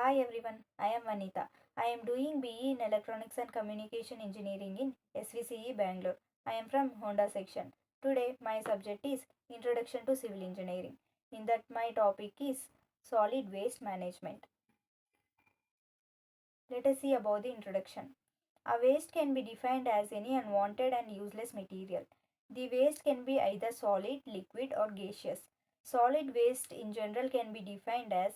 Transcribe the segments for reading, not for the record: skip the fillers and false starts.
Hi everyone, I am Vanita. I am doing BE in Electronics and Communication Engineering in SVCE Bangalore. I am from Honda section. Today my subject is Introduction to Civil Engineering. In that my topic is Solid Waste Management. Let us see about the introduction. A waste can be defined as any unwanted and useless material. The waste can be either solid, liquid, or gaseous. Solid waste in general can be defined as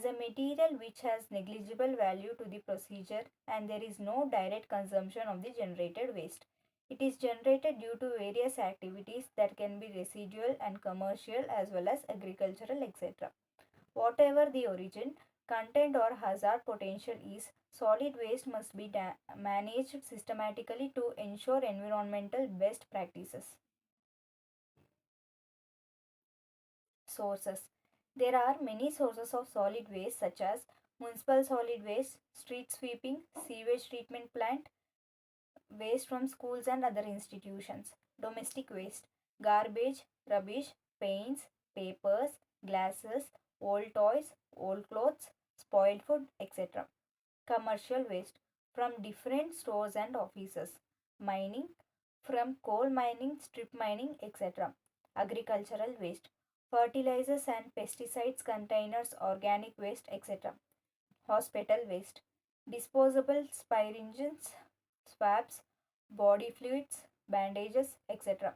a material which has negligible value to the procedure and there is no direct consumption of the generated waste. It is generated due to various activities that can be residual and commercial as well as agricultural, etc. Whatever the origin, content, or hazard potential is, solid waste must be managed systematically to ensure environmental best practices. Sources. There are many sources of solid waste such as municipal solid waste, street sweeping, sewage treatment plant, waste from schools and other institutions. Domestic waste, garbage, rubbish, paints, papers, glasses, old toys, old clothes, spoiled food, etc. Commercial waste from different stores and offices. Mining, from coal mining, strip mining, etc. Agricultural waste, fertilizers and pesticides containers, organic waste, etc. Hospital waste, disposable syringes, swabs, body fluids, bandages, etc.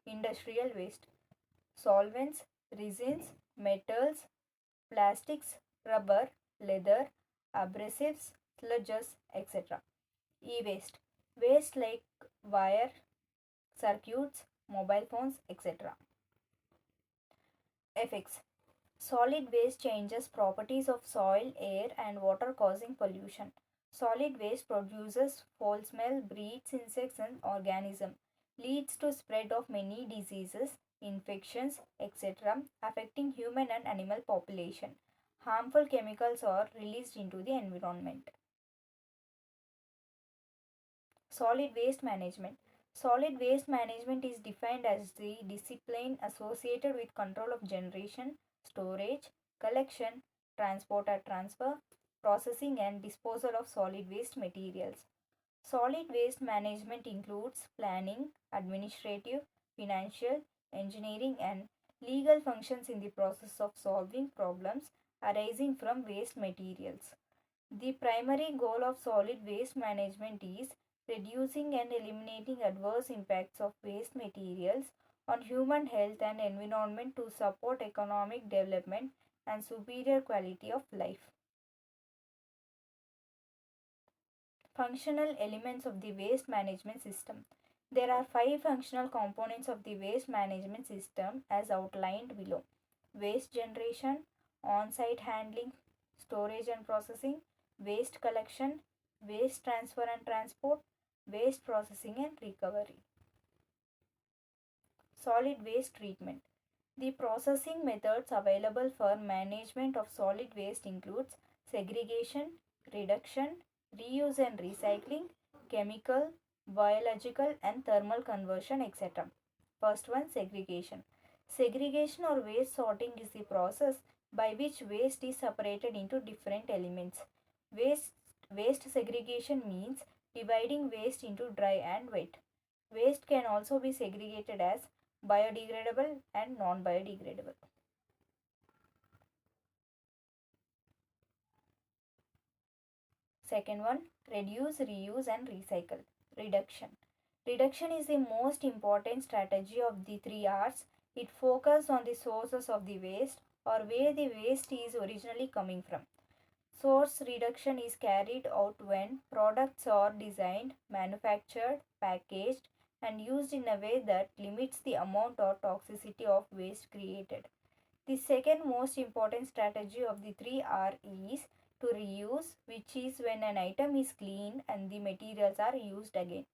Industrial waste, solvents, resins, metals, plastics, rubber, leather, abrasives, sludges, etc. E-waste, waste like wire, circuits, mobile phones, etc. Effects. Solid waste changes properties of soil, air, and water, causing pollution. Solid waste produces foul smell, breeds insects and organisms, leads to spread of many diseases, infections, etc., affecting human and animal population. Harmful chemicals are released into the environment. Solid waste management. Solid waste management is defined as the discipline associated with control of generation, storage, collection, transport or transfer, processing, and disposal of solid waste materials. Solid waste management includes planning, administrative, financial, engineering, and legal functions in the process of solving problems arising from waste materials. The primary goal of solid waste management is reducing and eliminating adverse impacts of waste materials on human health and environment to support economic development and superior quality of life. Functional elements of the waste management system. There are five functional components of the waste management system as outlined below: waste generation, on site handling, storage and processing, waste collection, waste transfer and transport, waste processing and recovery. Solid waste treatment. The processing methods available for management of solid waste includes segregation, reduction, reuse and recycling, chemical, biological and thermal conversion, etc. First one, segregation. Segregation or waste sorting is the process by which waste is separated into different elements. Waste, waste segregation means dividing waste into dry and wet. Waste can also be segregated as biodegradable and non-biodegradable. Second one, reduce, reuse and recycle. Reduction. Reduction is the most important strategy of the three R's. It focuses on the sources of the waste or where the waste is originally coming from. Source reduction is carried out when products are designed, manufactured, packaged, and used in a way that limits the amount or toxicity of waste created. The second most important strategy of the three R is to reuse, which is when an item is cleaned and the materials are used again.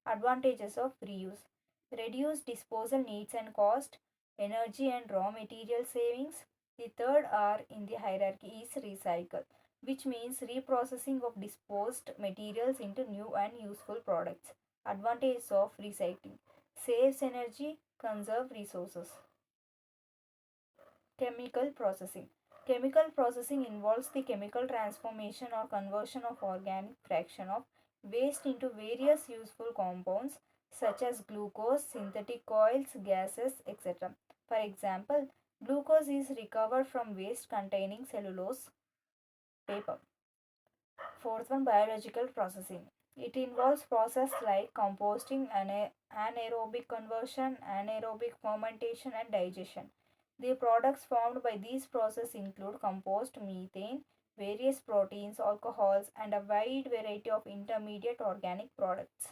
Advantages of reuse: reduce disposal needs and cost, energy and raw material savings. The third R in the hierarchy is recycle, which means reprocessing of disposed materials into new and useful products. Advantages of recycling: saves energy, conserve resources. Chemical processing. Chemical processing involves the chemical transformation or conversion of organic fraction of waste into various useful compounds such as glucose, synthetic oils, gases, etc. For example, glucose is recovered from waste containing cellulose paper. Fourth one, biological processing. It involves process like composting, anaerobic conversion, anaerobic fermentation and digestion. The products formed by these processes include compost, methane, various proteins, alcohols, and a wide variety of intermediate organic products.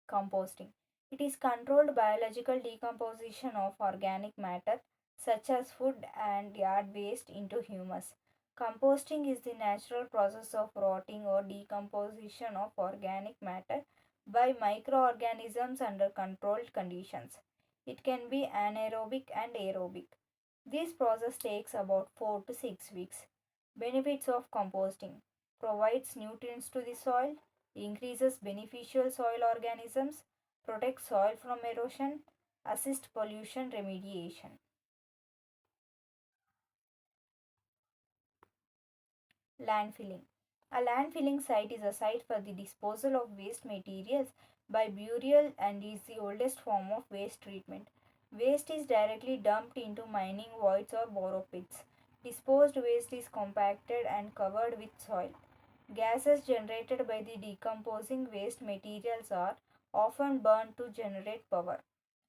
Composting. It is controlled biological decomposition of organic matter such as food and yard waste into humus. Composting is the natural process of rotting or decomposition of organic matter by microorganisms under controlled conditions. It can be anaerobic and aerobic. This process takes about 4 to 6 weeks. Benefits of composting: provides nutrients to the soil, increases beneficial soil organisms, protects soil from erosion, assist pollution remediation. Landfilling. A landfilling site is a site for the disposal of waste materials by burial and is the oldest form of waste treatment. Waste is directly dumped into mining voids or borrow pits. Disposed waste is compacted and covered with soil. Gases generated by the decomposing waste materials are often burned to generate power.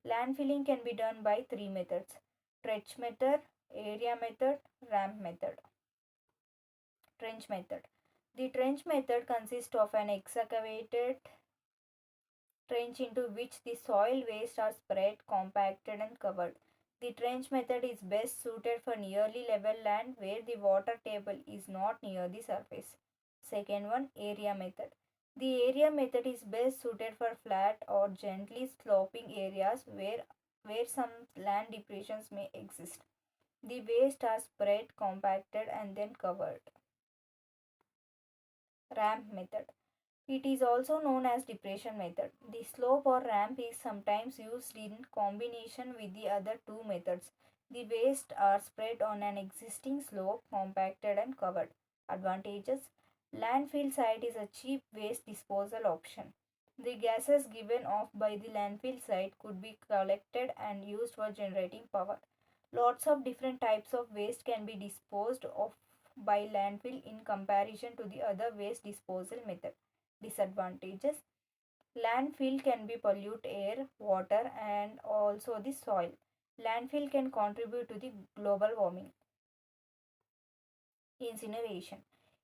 Landfilling can be done by three methods: trench method, area method, ramp method. Trench method. The trench method consists of an excavated trench into which the soil waste are spread, compacted, and covered. The trench method is best suited for nearly level land where the water table is not near the surface. Second one, area method. The area method is best suited for flat or gently sloping areas where some land depressions may exist. The waste are spread, compacted, and then covered. Ramp method. It is also known as depression method. The slope or ramp is sometimes used in combination with the other two methods. The waste are spread on an existing slope, compacted and covered. Advantages: landfill site is a cheap waste disposal option. The gases given off by the landfill site could be collected and used for generating power. Lots of different types of waste can be disposed of by landfill in comparison to the other waste disposal method. Disadvantages: landfill can be pollute air, water, and also the soil. Landfill can contribute to the global warming. Incineration.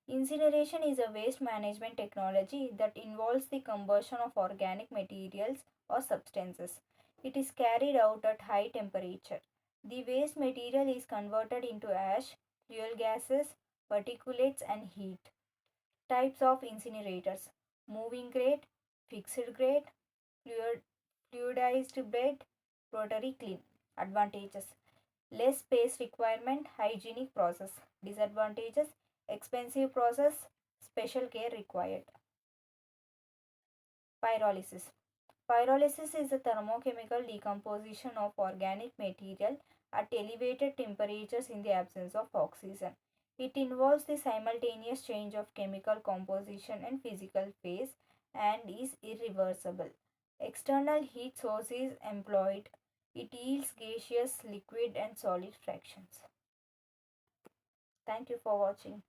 Incineration is a waste management technology that involves the combustion of organic materials or substances. It is carried out at high temperature. The waste material is converted into ash, fuel gases, particulates, and heat. Types of incinerators: moving grade, fixed grade, fluid, fluidized bed, rotary kiln. Advantages: less space requirement, hygienic process. Disadvantages: expensive process, special care required. Pyrolysis. Pyrolysis is the thermochemical decomposition of organic material at elevated temperatures in the absence of oxygen. It involves the simultaneous change of chemical composition and physical phase and is irreversible. External heat source is employed. It yields gaseous, liquid, and solid fractions. Thank you for watching.